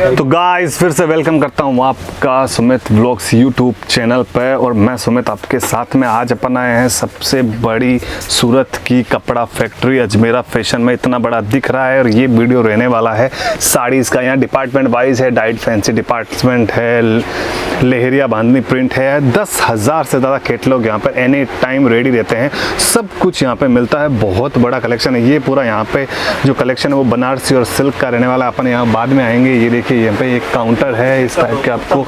तो गाइस फिर से वेलकम करता हूँ आपका सुमित व्लॉग्स यूट्यूब चैनल पर। और मैं सुमित आपके साथ में आज अपन आए हैं सबसे बड़ी सूरत की कपड़ा फैक्ट्री अजमेरा फैशन में। इतना बड़ा दिख रहा है और ये वीडियो रहने वाला है साड़ीज़ का। यहाँ डिपार्टमेंट वाइज है, डाइट फैंसी डिपार्टमेंट है, लहरिया बांधनी प्रिंट है। 10,000 से ज़्यादा कैटलॉग यहाँ पर एनी टाइम रेडी रहते हैं। सब कुछ यहाँ पे मिलता है, बहुत बड़ा कलेक्शन है। ये पूरा यहाँ पे जो कलेक्शन है वो बनारसी और सिल्क का रहने वाला है। अपन यहाँ बाद में आएंगे। ये देखिए यहाँ पे एक काउंटर है, इस टाइप के आपको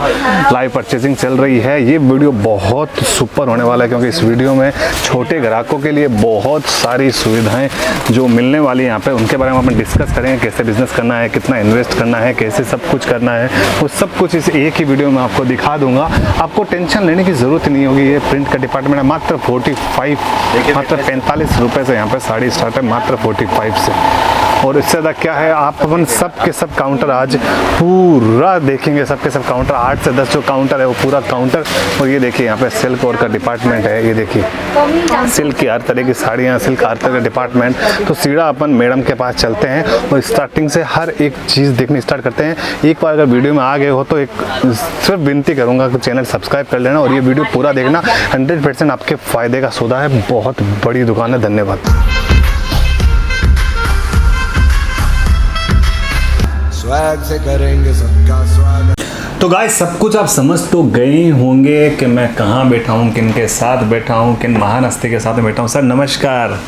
लाइव परचेजिंग चल रही है। ये वीडियो बहुत सुपर होने वाला है क्योंकि इस वीडियो में छोटे ग्राहकों के लिए बहुत सारी सुविधाएं जो मिलने वाली है यहाँ पे, उनके बारे में अपन डिस्कस करेंगे। कैसे बिजनेस करना है, कितना इन्वेस्ट करना है, कैसे सब कुछ करना है, वो सब कुछ इस एक ही वीडियो में आपको दिखा दूंगा। आपको टेंशन लेने की ज़रूरत नहीं होगी। ये प्रिंट का डिपार्टमेंट है। मात्र 45 रुपये से यहाँ पर साड़ी स्टार्ट है, मात्र 45 से। और इससे ज़्यादा क्या है, आप अपन सब के सब काउंटर आज पूरा देखेंगे। सब के सब काउंटर 8 से 10 जो काउंटर है वो पूरा काउंटर। और ये देखिए यहाँ पे सिल्क और का डिपार्टमेंट है। ये देखिए सिल्क की हर तरह की साड़ियाँ, सिल्क हर तरह का डिपार्टमेंट। तो सीधा अपन मैडम के पास चलते हैं और स्टार्टिंग से हर एक चीज़ देखनी स्टार्ट करते हैं। एक बार अगर वीडियो में आ गए हो तो एक सिर्फ विनती करूँगा कि चैनल सब्सक्राइब कर लेना और ये वीडियो पूरा देखना। 100% आपके फ़ायदे का सौदा है। बहुत बड़ी दुकान है। धन्यवाद। स्वैग से करेंगे सबका स्वागत। तो गाइस सब कुछ आप समझ तो गए होंगे कि मैं कहाँ बैठा हूँ, किन के साथ बैठा हूँ, किन महान हस्ती के साथ बैठा हूँ। सर नमस्कार।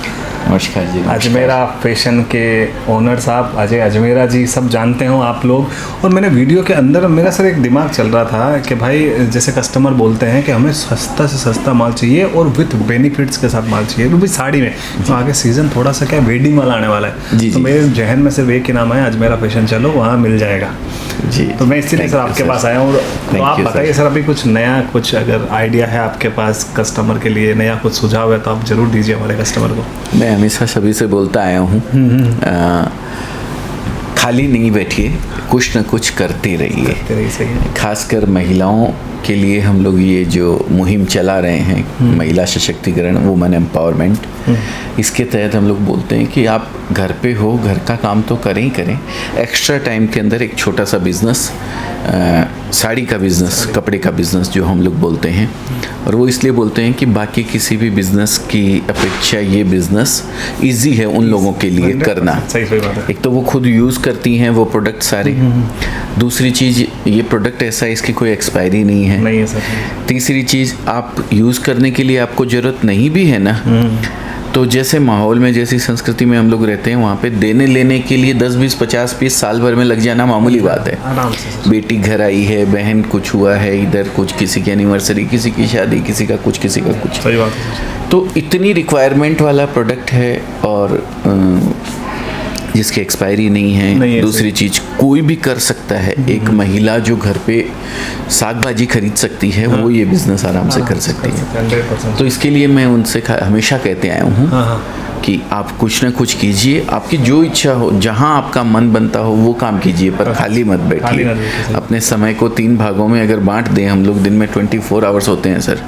नमस्कार जी। अजमेरा फैशन के ओनर साहब अजय अजमेरा जी, सब जानते हो आप लोग। और मैंने वीडियो के अंदर मेरा सर एक दिमाग चल रहा था कि भाई जैसे कस्टमर बोलते हैं कि हमें सस्ता से सस्ता माल चाहिए और विथ बेनिफिट्स के साथ माल चाहिए, वो भी साड़ी में। तो आगे सीज़न थोड़ा सा क्या वेडिंग वाला आने वाला है जी, तो जी। मेरे जहन में सिर्फ एक ही नाम है, अजमेरा फैशन। चलो वहाँ मिल जाएगा जी। तो मैं इसीलिए सर आपके पास आया हूँ। तो आप बताइए सर, अभी कुछ नया, कुछ अगर आइडिया है आपके पास कस्टमर के लिए, नया कुछ सुझाव है तो आप जरूर दीजिए हमारे कस्टमर को। मैं हमेशा सभी से बोलता आया हूँ, खाली नहीं बैठिए, कुछ न कुछ करते रहिए। सही है। खासकर महिलाओं के लिए हम लोग ये जो मुहिम चला रहे हैं, महिला सशक्तिकरण, वुमेन एम्पावरमेंट, इसके तहत हम लोग बोलते हैं कि आप घर पे हो, घर का काम तो करें ही करें, एक्स्ट्रा टाइम के अंदर एक छोटा सा बिजनेस, साड़ी का बिजनेस, कपड़े का बिजनेस जो हम लोग बोलते हैं। और वो इसलिए बोलते हैं कि बाकी किसी भी बिजनेस की अपेक्षा ये बिजनेस इजी है उन लोगों के लिए करना। सही बात है। एक तो वो खुद यूज़ करती हैं वो प्रोडक्ट सारे। दूसरी चीज़, ये प्रोडक्ट ऐसा है इसकी कोई एक्सपायरी नहीं है सर। तीसरी चीज़, आप यूज़ करने के लिए आपको ज़रूरत नहीं भी है ना, तो जैसे माहौल में, जैसी संस्कृति में हम लोग रहते हैं, वहाँ पे देने लेने के लिए 10, 20, 50 पीस साल भर में लग जाना मामूली बात है। आराम से। बेटी घर आई है, बहन कुछ हुआ है, इधर कुछ, किसी की एनिवर्सरी, किसी की शादी, किसी का कुछ, किसी का कुछ। सही बात है। तो इतनी रिक्वायरमेंट वाला प्रोडक्ट है और जिसकी एक्सपायरी नहीं है। दूसरी चीज़, कोई भी कर सकता है। एक महिला जो घर पे साग भाजी खरीद सकती है, वो ये बिजनेस आराम से कर सकती है। 100%। तो इसके लिए मैं उनसे हमेशा कहते आया हूँ कि आप कुछ ना कुछ कीजिए, आपकी जो इच्छा हो, जहाँ आपका मन बनता हो वो काम कीजिए, पर खाली मत बैठिए। अपने समय को 3 भागों में अगर बांट दें हम लोग, दिन में 24 आवर्स होते हैं सर।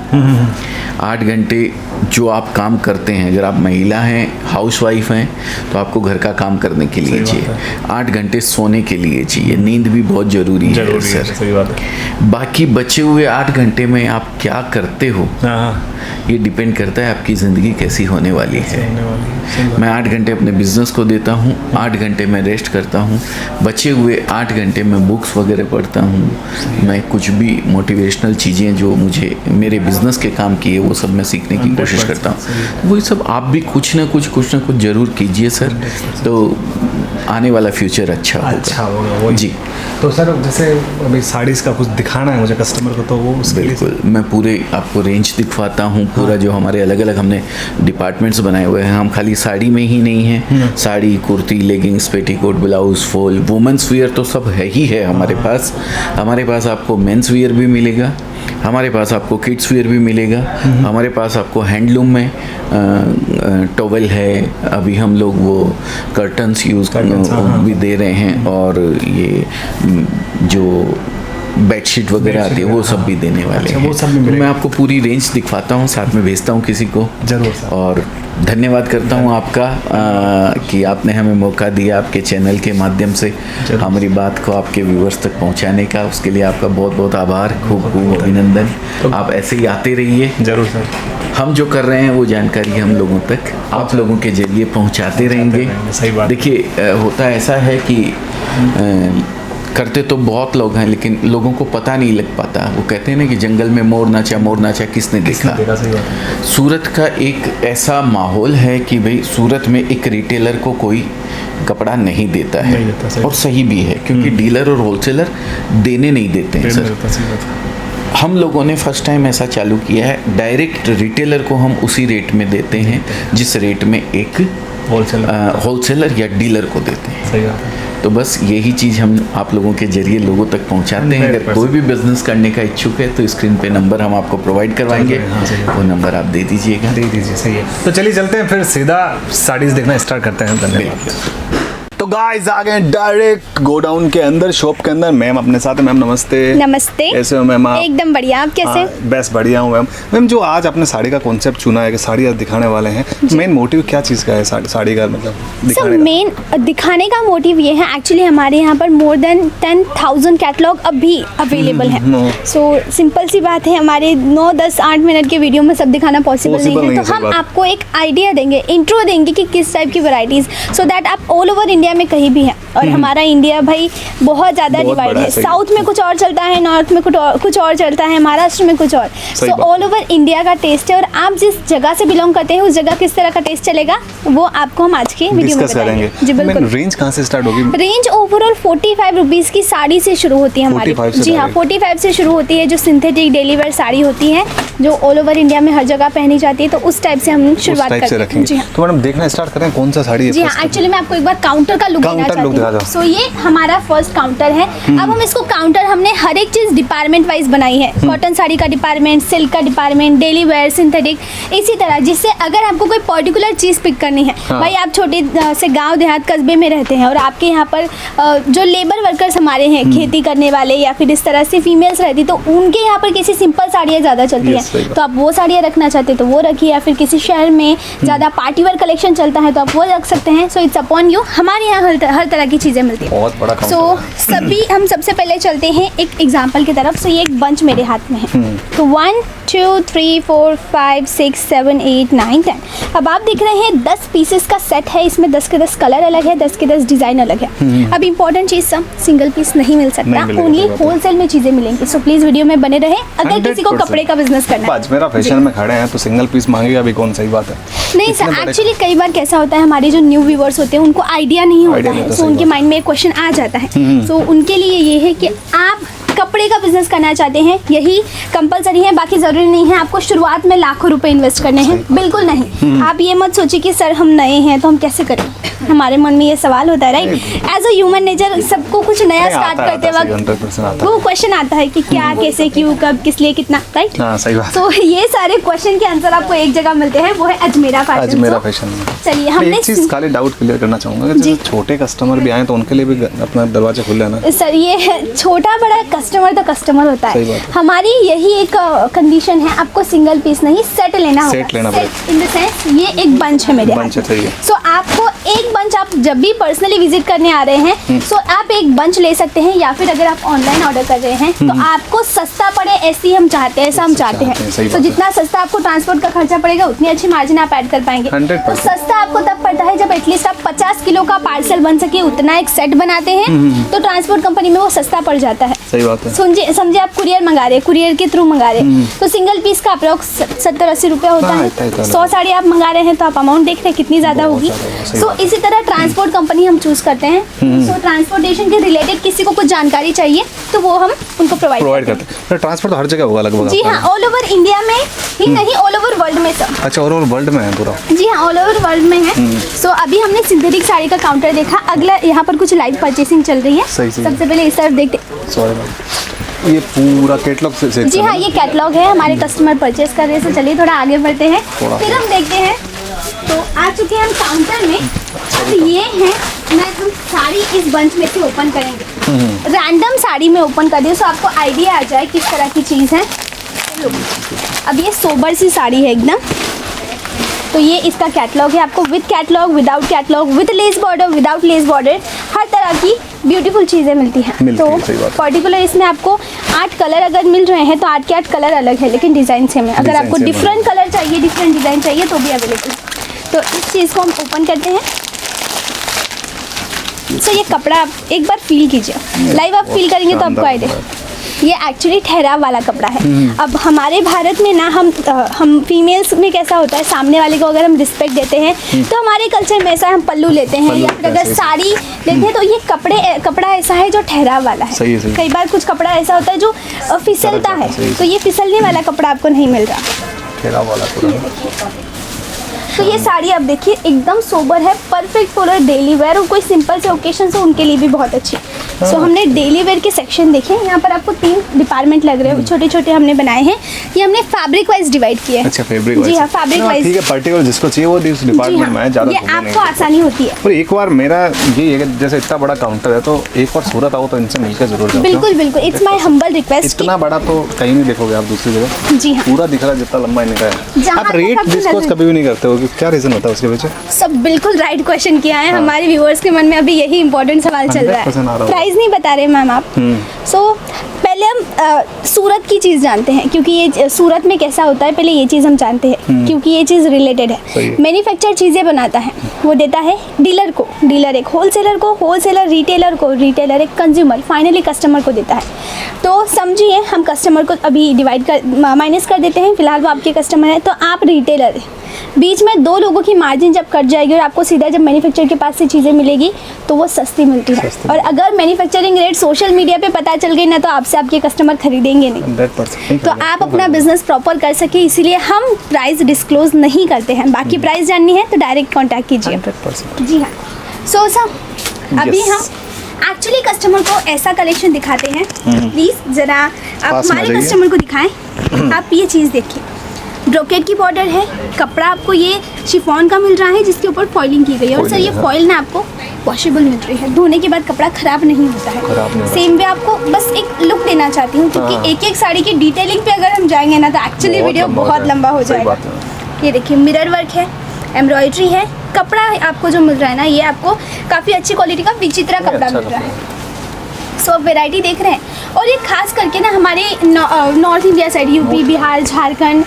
8 घंटे जो आप काम करते हैं, अगर आप महिला हैं, हाउसवाइफ हैं, तो आपको घर का काम करने के लिए चाहिए। 8 घंटे सोने के लिए चाहिए। नींद भी बहुत ज़रूरी है सर। सही बात है। बाकी बचे हुए 8 घंटे में आप क्या करते हो, ये डिपेंड करता है आपकी ज़िंदगी कैसी होने वाली है। मैं 8 घंटे अपने बिजनेस को देता हूँ, 8 घंटे मैं रेस्ट करता हूँ, बचे हुए 8 घंटे मैं बुक्स वगैरह पढ़ता हूँ। मैं कुछ भी मोटिवेशनल चीज़ें जो मुझे मेरे बिजनेस के काम की है वो सब मैं सीखने की कोशिश करता हूँ। वही सब आप भी कुछ ना कुछ ज़रूर कीजिए सर, तो आने वाला फ्यूचर अच्छा होगा। वो जी। तो सर जैसे अभी साड़ीज़ का कुछ दिखाना है मुझे कस्टमर को, तो वो बिल्कुल मैं पूरे आपको रेंज दिखवाता हूँ। पूरा जो हमारे अलग अलग हमने डिपार्टमेंट्स बनाए हुए हैं। हम खाली साड़ी में ही नहीं हैं, sari, kurti, leggings, petticoat, blouse, fall, women's wear तो सब है ही है हमारे पास। हमारे पास आपको मेंस वियर भी मिलेगा, हमारे पास आपको किड्स वियर भी मिलेगा, हमारे पास आपको हैंडलूम में टॉवल है, अभी हम लोग वो कर्टन्स यूज़ भी दे रहे हैं। और ये जो बेडशीट वगैरह आती है वो सब भी देने वाले हैं। वो सब भी तो मिलेगा। मैं आपको पूरी रेंज दिखवाता हूँ, साथ में भेजता हूँ किसी को। जरूर सर। और धन्यवाद करता हूँ आपका कि आपने हमें मौका दिया आपके चैनल के माध्यम से हमारी बात को आपके व्यूवर्स तक पहुँचाने का। उसके लिए आपका बहुत बहुत आभार, खूब खूब अभिनंदन। आप ऐसे ही आते रहिए। जरूर सर। हम जो कर रहे हैं वो जानकारी हम लोगों तक आप लोगों के जरिए पहुंचाते रहेंगे। सही बात। देखिए होता ऐसा है कि करते तो बहुत लोग हैं लेकिन लोगों को पता नहीं लग पाता। वो कहते हैं ना कि जंगल में मोर नाचा किसने देखा। सही बात है। सूरत का एक ऐसा माहौल है कि भाई सूरत में एक रिटेलर को कोई कपड़ा नहीं देता है, नहीं देता, सही। और सही भी है क्योंकि डीलर और होलसेलर देने नहीं देते हैं सर। सही बात है। हम लोगों ने फर्स्ट टाइम ऐसा चालू किया है, डायरेक्ट रिटेलर को हम उसी रेट में देते हैं जिस रेट में एक होलसेलर या डीलर को देते हैं। सही बात है। तो बस यही चीज़ हम आप लोगों के जरिए लोगों तक पहुंचाते हैं। अगर कोई भी बिजनेस करने का इच्छुक है तो स्क्रीन पे नंबर हम आपको प्रोवाइड करवाएंगे, हाँ, सही है। वो नंबर आप दे दीजिएगा। दे दीजिए। सही है। तो चलिए चलते हैं फिर सीधा साड़ीज देखना स्टार्ट करते हैं। धन्यवाद। तो गाइस आ गए डायरेक्ट गोडाउन के अंदर, शॉप के अंदर। मैम अपने साथ है। मैम नमस्ते। नमस्ते। कैसे हो मैम आप? एकदम बढ़िया। आप कैसे? बस बढ़िया हूँ मैम। मैम जो आज आपने साड़ी का कॉन्सेप्ट चुना है कि साड़ी आज दिखाने वाले हैं, मेन मोटिव क्या चीज़ का है साड़ी का, मतलब सर दिखाने का? मेन दिखाने का मोटिव ये है, एक्चुअली हमारे यहाँ पर मोर देन 10,000 कैटलॉग अभी अवेलेबल है। सो सिंपल सी बात है, हमारे 9, 10, 8 मिनट के वीडियो में सब दिखाना पॉसिबल नहीं है। तो हम आपको एक आइडिया देंगे, इंट्रो देंगे कि किस टाइप की वैरायटीज, सो दैट आप ऑल ओवर इंडिया में कहीं भी हैं। और हमारा इंडिया भाई बहुत ज़्यादा डिवाइड है। साउथ में कुछ और चलता है, नॉर्थ में कुछ और चलता है, महाराष्ट्र में कुछ और। सो ऑल ओवर इंडिया का टेस्ट है, और आप जिस जगह से बिलोंग करते हैं उस जगह किस तरह का टेस्ट चलेगा वो आपको हम आज के वीडियो में बताएंगे। जी बिल्कुल। रेंज कहाँ से स्टार्ट होगी? रेंज ओवरऑल 45 रुपीज़ की साड़ी से शुरू होती है हमारी। 45 से जी हाँ, direct? 45 से शुरू होती है, जो सिंथेटिक डेली वेयर साड़ी होती है जो ऑल ओवर इंडिया में हर जगह पहनी जाती है। तो उस टाइप से हम शुरुआत करते हैं। जी हाँ। तो मैडम देखना स्टार्ट करें कौन सा साड़ी है? जी हाँ, एक्चुअली मैं आपको एक बार काउंटर का लुक देना काउंटर लुक दिखा चाहती दो। हूँ। सो ये हमारा फर्स्ट काउंटर है। अब हम इसको काउंटर, हमने हर एक चीज़ डिपार्टमेंट वाइज बनाई है। कॉटन साड़ी का डिपार्टमेंट, सिल्क का डिपार्टमेंट, डेली वेयर, सिंथेटिक, इसी तरह, जिससे अगर आपको कोई पर्टिकुलर चीज़ पिक करनी है, भाई आप छोटे से गांव देहात कस्बे में रहते हैं और आपके यहाँ पर जो लेबर वर्कर्स हमारे हैं, खेती करने वाले या फिर इस तरह से फीमेल्स रहती, तो उनके यहाँ पर किसी सिंपल साड़ियाँ ज़्यादा चलती हैं, तो आप वो साड़ियाँ रखना चाहते हैं तो वो रखिए, या फिर किसी शहर में ज़्यादा पार्टी वेयर कलेक्शन चलता है तो आप वो रख सकते हैं। So it's upon you. हमारे यहाँ हर तरह की चीज़ें मिलती हैं। बहुत बड़ा काउंटर सो सभी हम सबसे पहले चलते हैं एक एग्जांपल की तरफ। सो ये एक बंच मेरे हाथ में है। तो 1 2 3 4 5 6 7 8 9 10। अब आप देख रहे हैं 10 पीसेस का सेट है। इसमें 10 के 10 कलर अलग है, 10 के 10 डिजाइन अलग है। अब इंपॉर्टेंट चीज, सब सिंगल पीस नहीं मिल सकता, ओनली होलसेल में चीजें मिलेंगी। सो प्लीज वीडियो में बने रहे अगर किसी को कपड़े का बिजनेस करना है। मेरा फैशन में खड़े हैं तो सिंगल पीस मांगेगा भी कौन? सही बात है। नहीं सर, एक्चुअली कई बार कैसा होता है, हमारे जो न्यू व्यूअर्स होते हैं उनको आइडिया नहीं होता है। सो उनके माइंड में एक क्वेश्चन आ जाता है। सो उनके लिए ये है कि आप कपड़े का बिजनेस करना चाहते हैं, यही कंपलसरी है। बाकी जरूरी नहीं है आपको शुरुआत में लाखों रुपए इन्वेस्ट करने हैं, बिल्कुल नहीं। आप ये मत सोचिए कि सर हम नए हैं तो हम कैसे करें। हमारे मन में ये सवाल होता है, right? As a human nature, सबको कुछ नया स्टार्ट करते वक्त वो क्वेश्चन आता है कि क्या, कैसे, क्यों, कब, किस लिए, कितना, राइट? हाँ, सही बात। तो ये सारे क्वेश्चन के आंसर आपको एक जगह मिलते हैं, वो है अजमेरा फैशन। अजमेरा फैशन में चलिए हमने एक चीज खाली डाउट क्लियर करना चाहूंगा कि जैसे छोटे कस्टमर भी आए तो उनके लिए भी अपना दरवाजा खुल है ना? सर ये छोटा बड़ा कस्टमर तो कस्टमर होता सही है। बात है। हमारी यही एक कंडीशन है, आपको सिंगल पीस नहीं सेट लेना होगा। सेट लेना पड़ेगा। इन द सेंस ये एक बंच है मेरे बंच है, हाथ सही है। में। सो आपको एक बंच, आप जब भी पर्सनली विजिट करने आ रहे हैं सो आप एक बंच ले सकते हैं, या फिर अगर आप ऑनलाइन ऑर्डर कर रहे हैं तो आपको सस्ता पड़े ऐसी हम चाहते हैं, ऐसा हम चाहते हैं। सही तो बात है। जितना सस्ता आपको ट्रांसपोर्ट का खर्चा पड़ेगा उतनी अच्छी मार्जिन आप ऐड कर पाएंगे। 100%। तो सस्ता आपको तब पड़ता है जब एटलीस्ट आप 50 किलो का पार्सल बन सके उतना एक सेट बनाते हैं, तो ट्रांसपोर्ट कंपनी में वो सस्ता पड़ जाता है। सही बात है। समझे आप कुरियर मंगा रहे हैं, कुरियर के थ्रू मंगा रहे हैं, तो सिंगल पीस का अप्रोक्स 70-80 रुपये होता हाँ, है। इतना 100 साड़ी आप मंगा रहे हैं तो आप अमाउंट देख रहे हैं कितनी ज़्यादा होगी। सो इसी तरह ट्रांसपोर्ट कंपनी हम चूज़ करते हैं। सो ट्रांसपोर्टेशन के रिलेटेड किसी को कुछ जानकारी चाहिए तो वो हम उनको प्रोवाइड करते हैं। ट्रांसपोर्ट तो हर जगह होगा लगभग? जी हाँ, ऑल ओवर इंडिया में ही नहीं, ऑल ओवर वर्ल्ड में सर। अच्छा, और वर्ल्ड में है पूरा? जी हाँ, ऑल ओवर वर्ल्ड में है। सो अभी हमने सिंथेटिक साड़ी का काउंटर देखा, अगला यहाँ पर कुछ लाइव परचेसिंग चल रही है। सही। सबसे पहले इस तरफ देखते। सॉरी मैम, ये पूरा कैटलॉग से जी हाँ, ये कैटलॉग है, हमारे कस्टमर परचेस कर रहे हैं। चलिए थोड़ा आगे बढ़ते हैं, फिर हम देखते हैं। तो आ चुके हैं हम काउंटर में। अब ये है मैं हम साड़ी इस बंच में से ओपन करेंगे। रैंडम साड़ी में ओपन कर दी सो आपको आइडिया आ जाए किस तरह की चीज़ है। लो, अब ये सोबर सी साड़ी है एकदम। तो ये इसका कैटलॉग है, आपको with catalogue, without catalogue, with lace border, without lace border, हर तरह की ब्यूटीफुल चीज़ें मिलती हैं। तो पर्टिकुलर इसमें आपको 8 कलर अगर मिल रहे हैं तो 8 के 8 कलर अलग है, लेकिन डिज़ाइन सेम है। अगर आपको डिफरेंट कलर चाहिए, डिफरेंट डिज़ाइन चाहिए तो भी अवेलेबल है। तो इस चीज़ को हम ओपन करते हैं। सो ये कपड़ा आप एक बार फील कीजिए, लाइव आप फील करेंगे तो आपको आइडिया। ये एक्चुअली ठहराव वाला कपड़ा है। अब हमारे भारत में ना हम फीमेल्स में कैसा होता है, सामने वाले को अगर हम रिस्पेक्ट देते हैं तो हमारे कल्चर में ऐसा हम पल्लू लेते हैं या फिर अगर साड़ी लेते हैं तो ये कपड़ा ऐसा है जो ठहराव वाला है। सही। कई बार कुछ कपड़ा ऐसा होता है जो फिसलता है, तो ये फिसलने वाला कपड़ा आपको नहीं मिल रहा, ठहराव वाला। तो ये साड़ी आप देखिए एकदम सोबर है, परफेक्ट फॉर डेली वेयर और कोई सिंपल से ओकेशन से उनके लिए भी बहुत अच्छी। सो हमने डेली वेयर के सेक्शन देखे, यहाँ पर आपको 3 डिपार्टमेंट लग रहे हैं, छोटे छोटे हमने बनाए हैं। ये हमने फैब्रिक वाइज डिवाइड किया है। अच्छा, फैब्रिक वाइज। जी हाँ, फैब्रिक वाइज। ठीक है, पर्टिकुलर जिसको चाहिए वो इस डिपार्टमेंट में है, ज़्यादा ये आपको आसानी होती है। और एक बार मेरा ये है कि जैसे इतना बड़ा काउंटर है तो एक बार सूरत आओ तो इनसे मिलकर जरूर जाओ। बिल्कुल बिल्कुल, इट्स माय हम्बल रिक्वेस्ट। इतना बड़ा तो कहीं नहीं देखोगे आप दूसरी जगह। जी हाँ, पूरा दिख रहा है जितना लंबा इनका है। आप रेट डिस्कस कभी भी नहीं करते हो, क्या रीजन होता है उसके पीछे? सब बिल्कुल राइट क्वेश्चन किया है। हमारे व्यूअर्स के मन में अभी यही इंपॉर्टेंट सवाल चल रहा है। प्राइस नहीं बता रहे मैम आप। सो पहले हम सूरत की चीज़ जानते हैं, क्योंकि ये सूरत में कैसा होता है पहले ये चीज़ हम जानते हैं, क्योंकि ये चीज़ रिलेटेड है। मैन्युफैक्चर चीज़ें बनाता है, वो देता है डीलर को, डीलर एक होलसेलर को, होलसेलर रिटेलर को, रिटेलर एक कंज्यूमर, फाइनली कस्टमर को देता है। तो समझिए हम कस्टमर को अभी माइनस कर देते हैं, फिलहाल वो आपके कस्टमर है तो आप रिटेलर है। बीच में 2 लोगों की मार्जिन जब कट जाएगी और आपको सीधा जब मैन्युफैक्चर के पास से चीज़ें मिलेगी तो वो सस्ती मिलती है। और अगर मैन्युफैक्चरिंग रेट सोशल मीडिया पे पता चल गई ना तो आपसे आपके कस्टमर खरीदेंगे नहीं। तो आप अपना बिजनेस प्रॉपर कर सके इसीलिए हम प्राइस डिस्क्लोज नहीं करते हैं। बाकी प्राइस जाननी है तो डायरेक्ट कॉन्टैक्ट कीजिए। जी हाँ। सो सर अभी हम एक्चुअली कस्टमर को ऐसा कलेक्शन दिखाते हैं। प्लीज़ ज़रा आप हमारे कस्टमर को दिखाएं। आप ये चीज़ देखिए, ब्रोकेट की बॉर्डर है, कपड़ा आपको ये शिफॉन का मिल रहा है जिसके ऊपर फॉइलिंग की गई है। और सर ये फॉइल ना आपको वॉशेबल मिल रही है, धोने के बाद कपड़ा ख़राब नहीं होता है। सेम वे आपको बस एक लुक देना चाहती हूँ, क्योंकि एक एक साड़ी की डिटेलिंग पे अगर हम जाएंगे ना तो एक्चुअली वीडियो बहुत लंबा हो जाएगा। ये देखिए मिरर वर्क है, एम्ब्रॉयडरी है, कपड़ा आपको जो मिल रहा है ना ये आपको काफ़ी अच्छी क्वालिटी का विचित्रा कपड़ा मिल रहा है। सो आप वेराइटी देख रहे हैं। और ये खास करके ना हमारे north India side, UP, Bihar, Jharkhand,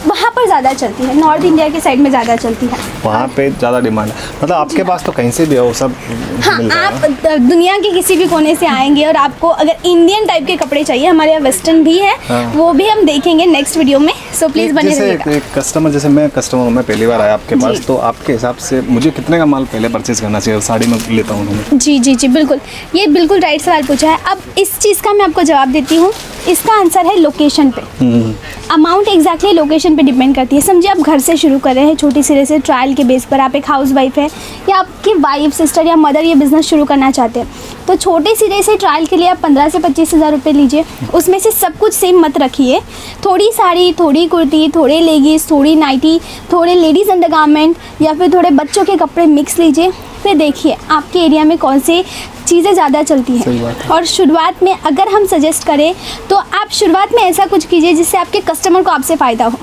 वहाँ पर ज़्यादा चलती है। नॉर्थ इंडिया के साइड में ज़्यादा चलती है, वहाँ पे ज़्यादा डिमांड है। मतलब आपके पास तो कहीं से भी हो सब हाँ, आप दुनिया के किसी भी कोने से आएंगे और आपको अगर इंडियन टाइप के कपड़े चाहिए, हमारे यहाँ वेस्टर्न भी है। वो भी हम देखेंगे नेक्स्ट वीडियो में। सो प्लीज़ बने रहिएगा। एक कस्टमर, जैसे मैं कस्टमर हूँ, मैं पहली बार आया आपके पास, तो आपके हिसाब से मुझे कितने का माल पहले परचेज करना चाहिए? साड़ी में लेता हूँ। जी जी जी बिल्कुल, ये बिल्कुल राइट सवाल पूछा है। अब इस चीज़ का मैं आपको जवाब देती हूँ। इसका आंसर है लोकेशन पे। अमाउंट एग्जैक्टली लोकेशन पे डिपेंड करती है। समझिए आप घर से शुरू कर रहे हैं, छोटी सिरे से ट्रायल के बेस पर, आप एक हाउस वाइफ है या आपकी वाइफ, सिस्टर या मदर ये बिज़नेस शुरू करना चाहते हैं, तो छोटे सिरे से ट्रायल के लिए आप 15 से 25 हज़ार रुपये लीजिए। उसमें से सब कुछ सेम मत रखिए, थोड़ी साड़ी, थोड़ी कुर्ती, थोड़े लेगीज, थोड़ी नाइटी, थोड़े लेडीज़ अंडरगारमेंट या फिर थोड़े बच्चों के कपड़े मिक्स लीजिए। फिर देखिए आपके एरिया में कौन से चीज़ें ज़्यादा चलती हैं। और शुरुआत में अगर हम सजेस्ट करें तो आप शुरुआत में ऐसा कुछ कीजिए जिससे आपके कस्टमर को आपसे फ़ायदा हो।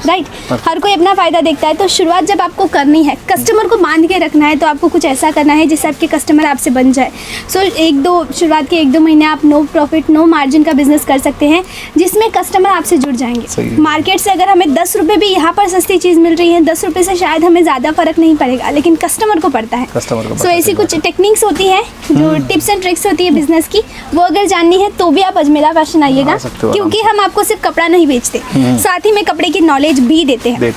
राइट, हर कोई अपना फ़ायदा देखता है। तो शुरुआत जब आपको करनी है, कस्टमर को बांध के रखना है, तो आपको कुछ ऐसा करना है जिससे आपके कस्टमर आपसे बन जाए। सो शुरुआत के 1-2 महीने आप नो प्रॉफिट नो मार्जिन का बिजनेस कर सकते हैं, जिसमें कस्टमर आपसे जुड़ जाएंगे। मार्केट से अगर हमें 10 रुपये भी यहाँ पर सस्ती चीज़ मिल रही है, 10 रुपये से शायद हमें ज़्यादा फ़र्क नहीं पड़ेगा, लेकिन कस्टमर को पड़ता है। सो ऐसी कुछ टेक्निक्स होती है, जो टिप्स एंड ट्रिक्स होती है बिजनेस की, वो अगर जाननी है तो भी आप अजमेरा फैशन आइएगा, क्योंकि हम आपको सिर्फ कपड़ा नहीं बेचते, साथ ही में कपड़े की नॉलेज भी देते हैं।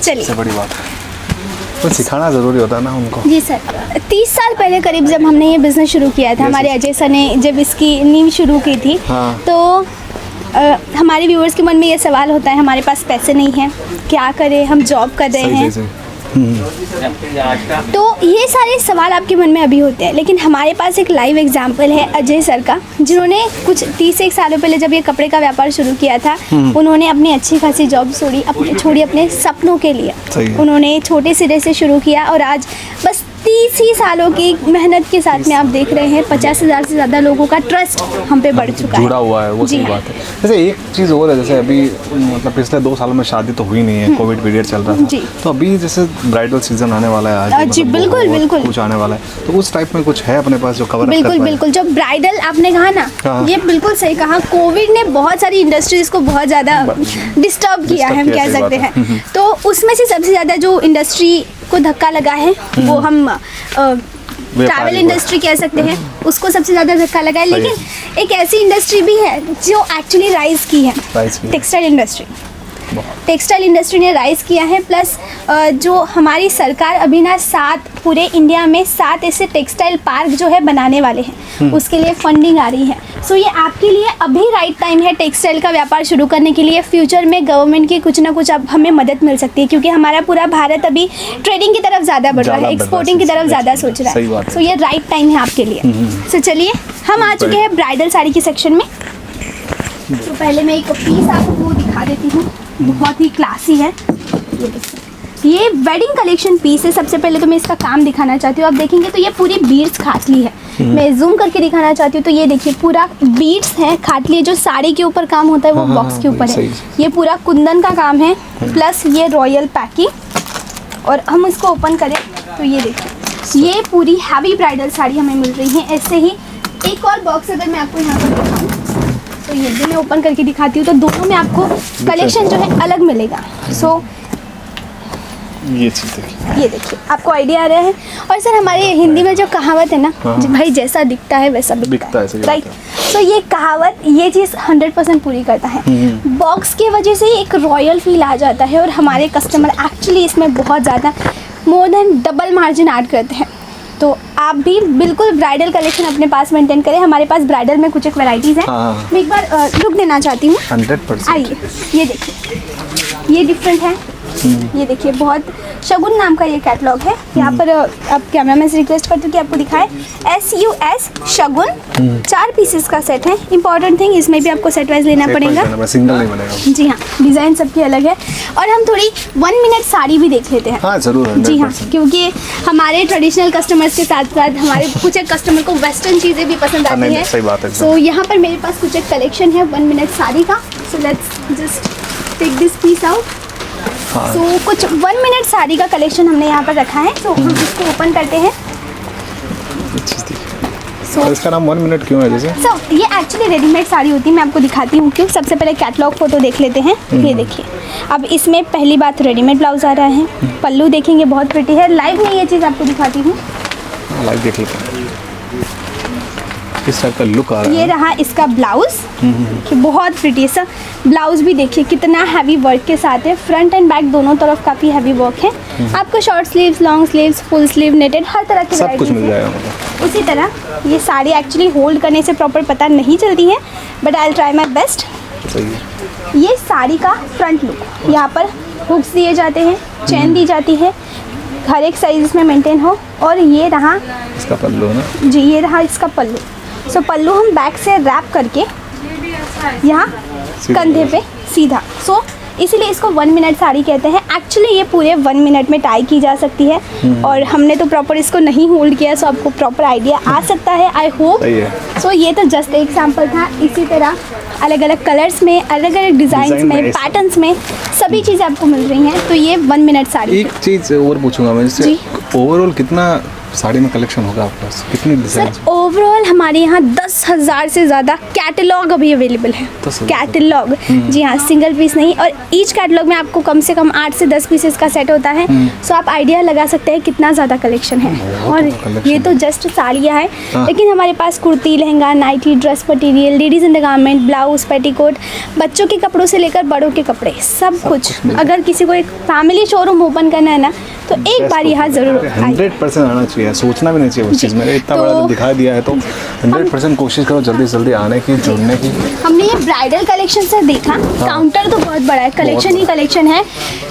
चलिए, बड़ी बात है, तो सिखाना ज़रूरी होता है ना उनको। जी सर, 30 साल पहले करीब जब हमने ये बिज़नेस शुरू किया था, हमारे अजय सर ने जब इसकी नींव शुरू की थी, तो हमारे व्यूअर्स के मन में ये सवाल होता है, हमारे पास पैसे नहीं हैं, क्या करें, हम जॉब कर रहे हैं। तो ये सारे सवाल आपके मन में अभी होते हैं, लेकिन हमारे पास एक लाइव एग्जाम्पल है अजय सर का, जिन्होंने कुछ 30 सालों पहले जब ये कपड़े का व्यापार शुरू किया था, उन्होंने अपनी अच्छी खासी जॉब छोड़ी अपने सपनों के लिए। उन्होंने छोटे सिरे से शुरू किया और आज बस 30 ही सालों की मेहनत के साथ में आप देख रहे हैं 50,000 से ज़्यादा लोगों का ट्रस्ट हम पे बढ़ चुका है, जुड़ा हुआ है, वो जी सही हाँ। बात है। जैसे एक चीज़ और है, जैसे अभी मतलब पिछले 2 सालों में शादी तो हुई नहीं है, कोविड पीरियड चल रहा जी। था, तो अभी जैसे ब्राइडल सीजन आने वाला है आज, जी, मतलब बिल्कुल, बहुत बिल्कुल। कुछ आने वाला है, तो उस टाइप में कुछ है अपने पास जो कवर कर बिल्कुल पाए? बिल्कुल, जो ब्राइडल आपने कहा ना, हाँ। ये बिल्कुल सही कहा। कोविड ने बहुत सारी इंडस्ट्रीज को बहुत ज़्यादा डिस्टर्ब किया है, हम किया, कह सही सकते बात हैं। तो उसमें से सबसे ज़्यादा जो इंडस्ट्री को धक्का लगा है वो हम ट्रैवल इंडस्ट्री कह सकते हैं, उसको सबसे ज़्यादा धक्का लगा है। सही है। लेकिन एक ऐसी इंडस्ट्री भी है जो एक्चुअली राइज की है, Rise की है। Textile industry. टेक्सटाइल इंडस्ट्री ने राइज किया है, प्लस जो हमारी सरकार अभी ना 7 पूरे इंडिया में 7 ऐसे टेक्सटाइल पार्क जो है बनाने वाले हैं, उसके लिए फंडिंग आ रही है। सो ये आपके लिए अभी राइट टाइम है टेक्सटाइल का व्यापार शुरू करने के लिए। फ्यूचर में गवर्नमेंट की कुछ ना कुछ अब हमें मदद मिल सकती है, क्योंकि हमारा पूरा भारत अभी ट्रेडिंग की तरफ ज़्यादा बढ़ रहा है, एक्सपोर्टिंग की तरफ ज़्यादा सोच रहा सही बात है। है। सो ये राइट टाइम है आपके लिए। सो चलिए हम आ चुके हैं ब्राइडल साड़ी के सेक्शन में। तो पहले मैं एक पीस आपको दिखा देती हूँ, बहुत ही क्लासी है। ये देखिए, ये वेडिंग कलेक्शन पीस है। सबसे पहले तो मैं इसका काम दिखाना चाहती हूँ। आप देखेंगे तो ये पूरी बीड्स खाटली है। मैं जूम करके दिखाना चाहती हूँ तो ये देखिए पूरा बीड्स है, खाटली। जो साड़ी के ऊपर काम होता है वो बॉक्स के ऊपर है। ये पूरा कुंदन का काम है, प्लस ये रॉयल पैकिंग। और हम इसको ओपन करें तो ये देखिए, ये पूरी हैवी ब्राइडल साड़ी हमें मिल रही है। ऐसे ही एक और बॉक्स अगर मैं आपको यहाँ पर दिखाऊँ तो ये भी मैं ओपन करके दिखाती हूँ, तो दोनों में आपको कलेक्शन जो है अलग मिलेगा। सो ये चीज़ देखिए, ये देखिए, आपको आइडिया आ रहा है। और सर हमारे हिंदी में जो कहावत है ना, जो भाई जैसा दिखता है वैसा बिकता है, सही बात राइट। है। तो ये कहावत, ये चीज़ 100% पूरी करता है। बॉक्स की वजह से ही एक रॉयल फील आ जाता है, और हमारे कस्टमर एक्चुअली इसमें बहुत ज़्यादा more than double margin add करते हैं। तो आप भी बिल्कुल ब्राइडल कलेक्शन अपने पास मेंटेन करें। हमारे पास ब्राइडल में कुछ एक वैरायटीज़ हैं। हाँ। मैं एक बार लुक देना चाहती हूँ। 100%। आइए, ये देखिए, ये डिफरेंट है। ये देखिए, बहुत शगुन नाम का ये कैटलॉग है। यहाँ पर आप कैमरामैन से रिक्वेस्ट करती हूँ कि आपको दिखाएं। SUS शगुन 4 पीसेस का सेट है। इंपॉर्टेंट थिंग, इसमें भी आपको सेट वाइज लेना पड़ेगा। सिंगल नहीं बनेगा। जी हाँ, डिज़ाइन सबकी अलग है। और हम थोड़ी 1 मिनट साड़ी भी देख लेते हैं। हाँ जरूर, जी हाँ, 100%। क्योंकि हमारे ट्रेडिशनल कस्टमर्स के साथ साथ हमारे कुछ एक कस्टमर को वेस्टर्न चीज़ें भी पसंद आती नहीं, हैं। सही बात है। सो यहाँ पर मेरे पास कुछ एक कलेक्शन है 1 मिनट साड़ी का। So let's just take this piece out. So कुछ 1 मिनट साड़ी का कलेक्शन हमने यहाँ पर रखा है। तो हम इसको ओपन करते हैं। ये चीज़ देखिए। सो और इसका नाम 1 मिनट क्यों है जैसे? ये एक्चुअली रेडीमेड साड़ी होती है। मैं आपको दिखाती हूँ क्यों। सबसे पहले कैटलॉग फोटो देख लेते हैं। ये देखिए, अब इसमें पहली बात रेडीमेड ब्लाउज आ रहा है। पल्लू देखेंगे बहुत प्रिटी है। लाइव में ये चीज़ आपको दिखाती हूँ। लाइव देख लेते हैं किस टाइप का लुक आ रहा ये है। रहा इसका ब्लाउज, कि बहुत प्रिटी सा ब्लाउज भी देखिए कितना हैवी वर्क के साथ है। फ्रंट एंड बैक दोनों तरफ काफ़ी हैवी वर्क है। आपको short sleeves, long sleeves, full sleeve, netted, हर तरह की सब कुछ varieties मिल है। जाएगा मतलब। उसी तरह ये साड़ी एक्चुअली होल्ड करने से प्रॉपर पता नहीं चलती है, but I will try my best. सही है। ये साड़ी का फ्रंट लुक, यहाँ पर हुक्स दिए जाते हैं, चेन दी जाती है, हर एक साइज में मेंटेन हो। और ये रहा, इसका पल्लू है ना। जी ये रहा इसका पल्लू। सो पल्लू हम बैक से रैप करके यहाँ कंधे पे सीधा। सो इसीलिए इसको 1 मिनट साड़ी कहते हैं। एक्चुअली ये पूरे 1 मिनट में टाई की जा सकती है, और हमने तो प्रॉपर इसको नहीं होल्ड किया, सो आपको प्रॉपर आइडिया आ सकता है, आई होप। सही है। सो ये तो जस्ट एक सैम्पल था। इसी तरह अलग अलग कलर्स में, अलग अलग डिज़ाइंस डिज़ाइन में, में पैटर्न्स में सभी चीज़ें आपको मिल रही हैं। तो ये 1 मिनट साड़ी। एक चीज़ और पूछूंगा मैं, जैसे जी। ओवरऑल कितना साड़ी में कलेक्शन होगा आपके पास, कितनी डिज़ाइन? सर ओवरऑल हमारे यहाँ 10,000 से ज़्यादा कैटलॉग अभी अवेलेबल है। 10,000 कैटलॉग, जी हाँ, सिंगल पीस नहीं। और ईच कैटलॉग में आपको कम से कम 8 से 10 पीसेस का सेट होता है। सो आप आइडिया लगा सकते हैं कितना ज़्यादा कलेक्शन है। और collection ये तो जस्ट साड़ियाँ हैं, हाँ। लेकिन हमारे पास kurti, lehenga, nightie, dress material, ladies in the garment, blouse, petticoat, बच्चों के कपड़ों से लेकर बड़ों के कपड़े, सब कुछ। अगर किसी को एक फैमिली शोरूम ओपन करना है ना, तो एक बार यहाँ ज़रूर आइए। 100% आना चाहिए, सोचना भी नहीं चाहिए उस चीज़ में। इतना तो बड़ा दिखा दिया है तो 100% कोशिश करो जल्दी से जल्दी आने की, जुड़ने की। हमने ये ब्राइडल कलेक्शन से देखा, काउंटर तो बहुत बड़ा है, कलेक्शन ही कलेक्शन है।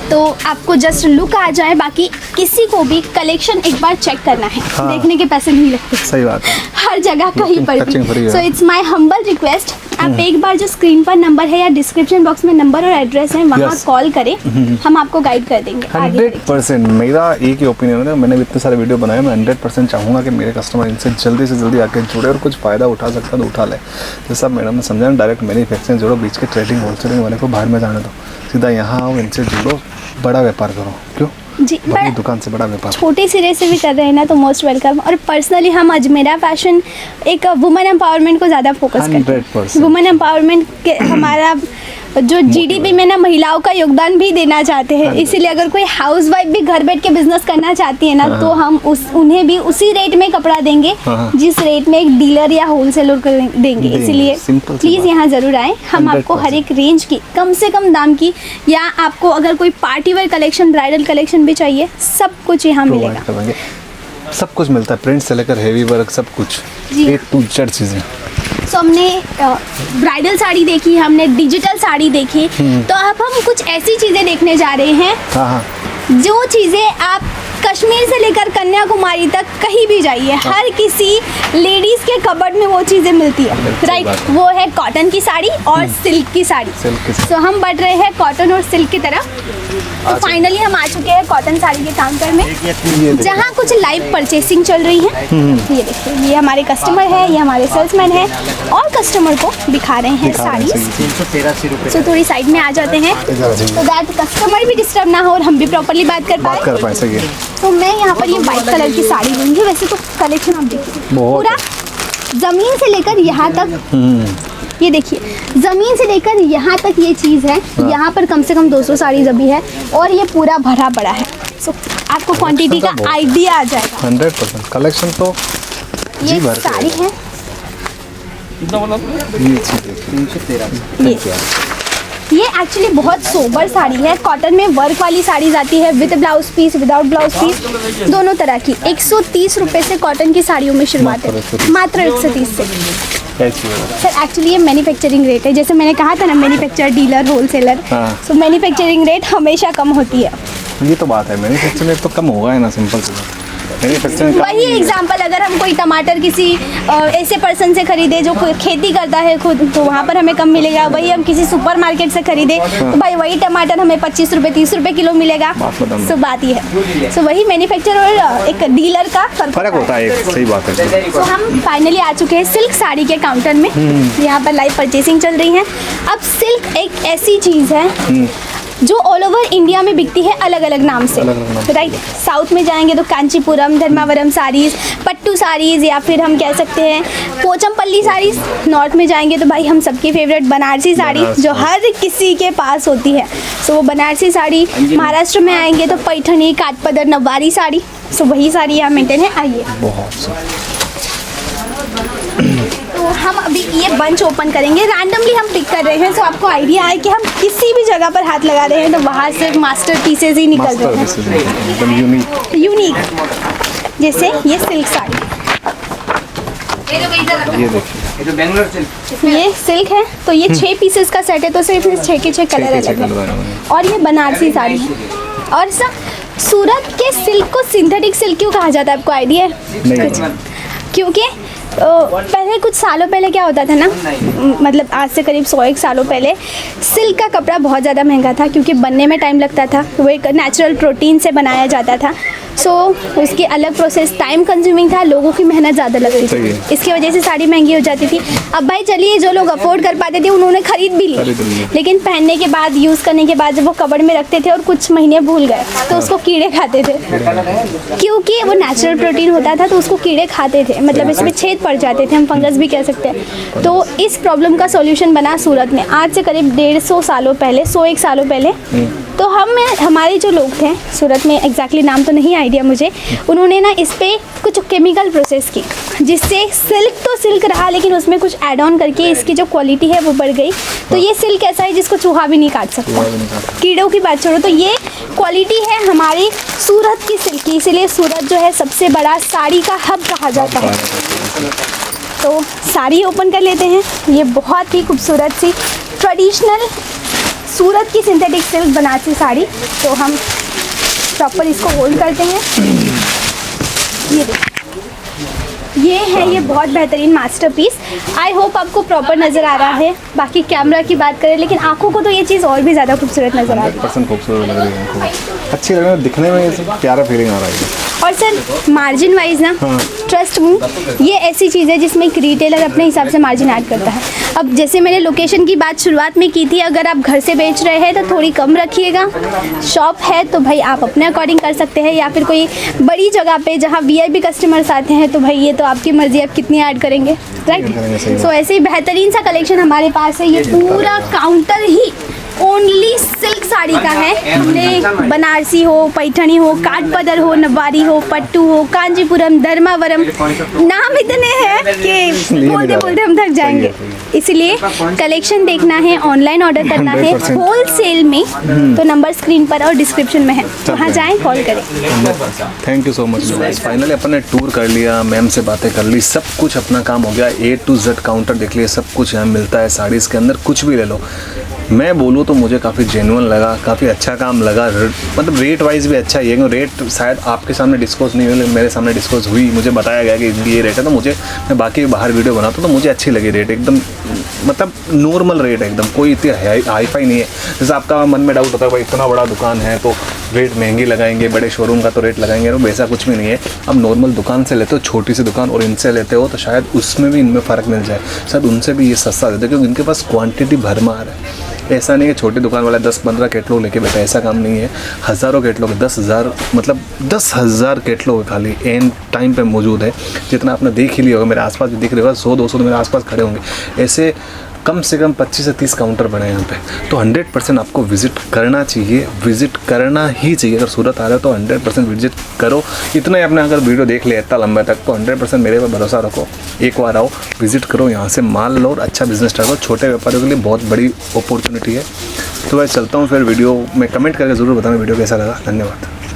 तो आपको जस्ट लुक आ जाए, बाकी किसी को भी कलेक्शन एक बार चेक करना है। देखने के पैसे नहीं लगते, सही बात है। हर जगह कहीं पर touching free भी। है। So it's my humble request आप एक बार जो स्क्रीन पर नंबर है या डिस्क्रिप्शन बॉक्स में नंबर और एड्रेस है वहाँ Yes. कॉल करें, हम आपको गाइड कर देंगे आगे। 100% मेरा एक ही ओपिनियन है, मैंने भी इतने सारे वीडियो बनाए, मैं 100% चाहूँगा कि मेरे कस्टमर इनसे जल्दी से जल्दी आके जुड़े और कुछ फ़ायदा उठा सकता है तो उठा ले। जैसा मैडम ने समझा, डायरेक्ट मैन्युफैक्चरिंग जोड़ो, बीच के ट्रेडिंग होलसेलिंग वाले को बाहर में जाने दो, सीधा यहाँ आओ, इनसे जुड़ो, बड़ा व्यापार करो। क्यों? जी, बड़ी दुकान से बड़ा व्यापार। छोटे सिरे से भी कर रहे हैं ना तो मोस्ट वेलकम। और पर्सनली हम अजमेरा फैशन एक वुमेन एम्पावरमेंट को ज़्यादा फोकस करते 100%। हैं। वुमेन एम्पावरमेंट के हमारा जो जीडीपी में ना महिलाओं का योगदान भी देना चाहते हैं, इसीलिए अगर कोई हाउसवाइफ भी घर बैठ के बिजनेस करना चाहती है ना तो हम उन्हें भी उसी रेट में कपड़ा देंगे जिस रेट में एक डीलर या होलसेलर को देंगे। इसीलिए सिंपल सी प्लीज़ बात। यहाँ ज़रूर आएँ, हम आपको हर एक रेंज की कम से कम दाम की, या आपको अगर कोई party wear collection, bridal collection भी चाहिए, सब कुछ यहाँ मिलेगा। प्रोवाइड करवाएंगे, सब कुछ मिलता है, प्रिंट से लेकर हैवी वर्क, सब कुछ जी। A to Z चीज़ें। सो हमने ब्राइडल साड़ी देखी, हमने डिजिटल साड़ी देखी, तो अब हम कुछ ऐसी चीज़ें देखने जा रहे हैं हाँ हाँ, जो चीज़ें आप कश्मीर से लेकर कन्याकुमारी तक कहीं भी जाइए, हर किसी लेडीज़ के कबर्ड में वो चीज़ें मिलती है, बिल्कुल राइट। बात है। वो है कॉटन की साड़ी और सिल्क की साड़ी। सिल्क की साड़ी। सो हम बढ़ रहे हैं कॉटन और सिल्क की तरफ। तो फाइनली हम आ चुके हैं कॉटन साड़ी के काउंटर में, ये देखिए। जहाँ कुछ लाइव परचेसिंग चल रही है। ये देखिए, ये हमारे कस्टमर है, ये हमारे सेल्समैन है और कस्टमर को दिखा रहे हैं साड़ी। तो थोड़ी साइड में आ जाते हैं तो दैट कस्टमर भी डिस्टर्ब ना हो और हम भी प्रॉपर्ली बात कर बात पाए। कर पाए, सही है। तो मैं यहाँ पर ये वाइट कलर की साड़ी लूँगी। वैसे तो कलेक्शन आप देखिए, बहुत पूरा ज़मीन से लेकर यहाँ तक, ये देखिए ज़मीन से लेकर यहाँ तक ये चीज़ है। यहाँ पर कम से कम 200 साड़ीज अभी है और ये पूरा भरा पड़ा है। सो आपको क्वांटिटी का बहुत। आइडिया आ जाएगा। 100% कलेक्शन तो ये जी भर के साड़ी है, ये चीज़ देखिए। ये एक्चुअली बहुत सोबर साड़ी है। कॉटन में वर्क वाली साड़ीज आती है with blouse piece, without blouse piece, दोनों तरह की। 130 रुपये से कॉटन की साड़ियों में शुरुआत है, मात्र 130 से। कैसी है? सर एक्चुअली ये मैन्युफैक्चरिंग रेट है, जैसे मैंने कहा था ना, मैन्युफैक्चर, डीलर, होलसेलर। हाँ। सो मैन्युफैक्चरिंग रेट हमेशा कम होती है। ये तो बात है, मैन्युफैक्चरिंग तो कम होगा है ना, सिंपल सी बात। मैन्युफैक्चरिंग वही एग्जांपल, अगर हम कोई टमाटर किसी ऐसे पर्सन से खरीदे जो खेती करता है खुद, तो वहाँ पर हमें कम मिलेगा। वही हम किसी सुपर मार्केट से खरीदे तो भाई वही टमाटर हमें 25 रुपये 30 रुपये किलो मिलेगा। बात बताऊँ। सो बात ही है। सो वही मैन्युफैक्चर और एक डीलर का फर्क होता है, एक सही बात है। तो हम फाइनली आ चुके हैं सिल्क साड़ी के काउंटर में। यहाँ पर लाइव परचेसिंग चल रही है। अब सिल्क एक ऐसी चीज़ है जो ऑल ओवर इंडिया में बिकती है अलग अलग नाम से, अलग-अलग नाम। राइट। साउथ में जाएंगे तो कांचीपुरम, धर्मावरम साड़ीज़, पट्टू साड़ीज़, या फिर हम कह सकते हैं पोचमपल्ली साड़ीज़। नॉर्थ में जाएंगे तो भाई हम सबकी फेवरेट बनारसी साड़ी, जो हर किसी के पास होती है। सो वो बनारसी साड़ी। महाराष्ट्र में आएंगे तो पैठनी, काठपदर, नववारी साड़ी। सो वही साड़ी यहाँ मेंटेन है। आइए, बहुत सही। तो हम अभी ये बंच ओपन करेंगे, रैंडमली हम पिक कर रहे हैं। सो आपको आइडिया है कि हम किसी भी जगह पर हाथ लगा रहे हैं तो वहाँ से मास्टर पीसेज ही निकल मास्टर रहे हैं, पीसेज एकदम यूनिक। यूनिक। जैसे ये सिल्क साड़ी, ये देखिए, ये सिल्क है तो ये 6 पीसेस का सेट है, तो सिर्फ इस 6 के 6 कलर के 6 अलग कलर है। हैं। और ये बनारसी साड़ी है। और सब सूरत के सिल्क को सिंथेटिक सिल्क क्यों कहा जाता है, आपको आइडिया है? नहीं क्योंकि पहले कुछ सालों पहले क्या होता था ना, मतलब आज से करीब 101 सालों पहले सिल्क का कपड़ा बहुत ज़्यादा महंगा था, क्योंकि बनने में टाइम लगता था। वो एक नेचुरल प्रोटीन से बनाया जाता था। सो उसकी अलग प्रोसेस, टाइम कंज्यूमिंग था, लोगों की मेहनत ज़्यादा लगती सही थी, है। इसकी वजह से साड़ी महंगी हो जाती थी। अब भाई चलिए, जो लोग अफोर्ड कर पाते थे उन्होंने खरीद भी खरीद ली, लिए। लेकिन पहनने के बाद, यूज़ करने के बाद जब वो कबड़ में रखते थे और कुछ महीने भूल गए तो उसको कीड़े खाते थे, क्योंकि वो नेचुरल प्रोटीन होता था तो उसको कीड़े खाते थे, मतलब इसमें छेद पड़ जाते थे, हम फंगस भी कह सकते हैं। तो इस प्रॉब्लम का सॉल्यूशन बना सूरत में आज से करीब 150 सालों पहले, 101 सालों पहले। तो हमारे जो लोग थे सूरत में, एग्जैक्टली नाम तो नहीं आइडिया मुझे, उन्होंने ना इस पे कुछ केमिकल प्रोसेस की, जिससे सिल्क तो सिल्क रहा, लेकिन उसमें कुछ ऐड ऑन करके इसकी जो क्वालिटी है वो बढ़ गई। तो ये सिल्क ऐसा है जिसको चूहा भी नहीं काट सकता, कीड़ों की बात छोड़ो। तो ये क्वालिटी है हमारी सूरत की सिल्क की, इसीलिए सूरत जो है सबसे बड़ा साड़ी का हब कहा जाता है। तो साड़ी ओपन कर लेते हैं। ये बहुत ही खूबसूरत सी ट्रेडिशनल सूरत की सिंथेटिक सिल्क बनारसी साड़ी। तो हम प्रॉपर इसको होल्ड करते हैं। ये देखिए, ये है, ये बहुत बेहतरीन मास्टरपीस। आई होप आपको प्रॉपर नज़र आ रहा है। बाकी कैमरा की बात करें, लेकिन आंखों को तो ये चीज़ और भी ज़्यादा खूबसूरत नज़र आ रही है। 100% खूबसूरत लग रही है हमको, अच्छी लग रही है दिखने में, ये प्यारा फीलिंग आ रहा है। और सर मार्जिन वाइज ना, ट्रस्ट मी, ये ऐसी चीज़ है जिसमें एक रिटेलर अपने हिसाब से मार्जिन ऐड करता है। अब जैसे मैंने लोकेशन की बात शुरुआत में की थी, अगर आप घर से बेच रहे हैं तो थोड़ी कम रखिएगा। शॉप है तो भाई आप अपने अकॉर्डिंग कर सकते हैं, या फिर कोई बड़ी जगह पे जहाँ VIP कस्टमर्स आते हैं तो भाई ये तो आपकी मर्ज़ी, आप कितनी ऐड करेंगे, राइट। सो ऐसे ही बेहतरीन सा कलेक्शन हमारे पास है। ये पूरा काउंटर ही ओनली सिल्क साड़ी का है। हमने बनारसी हो, पैठनी हो, काठपदर हो, नवारी हो, पट्टू हो, कांजीपुरम, धर्मावरम, नाम इतने हैं कि बोलते बोलते हम थक जाएंगे। इसलिए कलेक्शन देखना है, ऑनलाइन ऑर्डर करना है होलसेल में, तो नंबर स्क्रीन पर और डिस्क्रिप्शन में है, वहाँ जाएं, कॉल करें। Thank you so much. Finally अपन ने टूर कर लिया, मैम से बातें कर ली, सब कुछ अपना काम हो गया। A to Z काउंटर देख लिया, सब कुछ यहाँ मिलता है। साड़ीज़ के अंदर कुछ भी ले लो। मैं बोलूँ तो मुझे काफ़ी जेन्युइन लगा, काफ़ी अच्छा काम लगा। मतलब रेट वाइज भी अच्छा ही है, क्योंकि रेट शायद आपके सामने डिस्कस नहीं हुई, लेकिन मेरे सामने डिस्कस हुई। मुझे बताया गया कि ये रेट है, तो मुझे, मैं बाकी बाहर वीडियो बनाता हूँ तो मुझे अच्छी लगी रेट, एकदम मतलब नॉर्मल रेट है एकदम, कोई इतनी हाई फाई नहीं है। जैसे आपका मन में डाउट होता है भाई इतना बड़ा दुकान है तो रेट महंगी लगाएंगे, बड़े शोरूम का तो रेट लगाएंगे, तो वैसा कुछ भी नहीं है। अब नॉर्मल दुकान से लेते हो, छोटी सी दुकान, और इनसे लेते हो तो शायद उसमें भी इनमें फ़र्क मिल जाए, शायद उनसे भी ये सस्ता देते हैं, क्योंकि इनके पास क्वांटिटी भरमार है। ऐसा नहीं है छोटी दुकान वाला 10-15 कैटलॉग लेके बैठा, ऐसा काम नहीं है। हज़ारों कैटलॉग, 10,000 मतलब 10,000 कैटलॉग खाली एन टाइम पे मौजूद है। जितना आपने देख ही लिया होगा, मेरे आसपास भी दिख रहे होगा, 100-200 तो मेरे आसपास खड़े होंगे। ऐसे कम से कम 25 से 30 काउंटर बने हैं यहाँ पे, तो 100% आपको विज़िट करना चाहिए, विज़िट करना ही चाहिए। अगर सूरत आ रहे हो तो 100% विज़िट करो। इतना ही आपने अगर वीडियो देख लिया इतना लंबा तक, तो 100% मेरे पर भरोसा रखो, एक बार आओ, विज़िट करो, यहाँ से माल लो और अच्छा बिजनेस स्टार्ट करो। छोटे व्यापारियों के लिए बहुत बड़ी अपॉर्चुनिटी है। तो मैं चलता हूँ फिर, वीडियो में कमेंट करके ज़रूर बताना वीडियो कैसा लगा। धन्यवाद।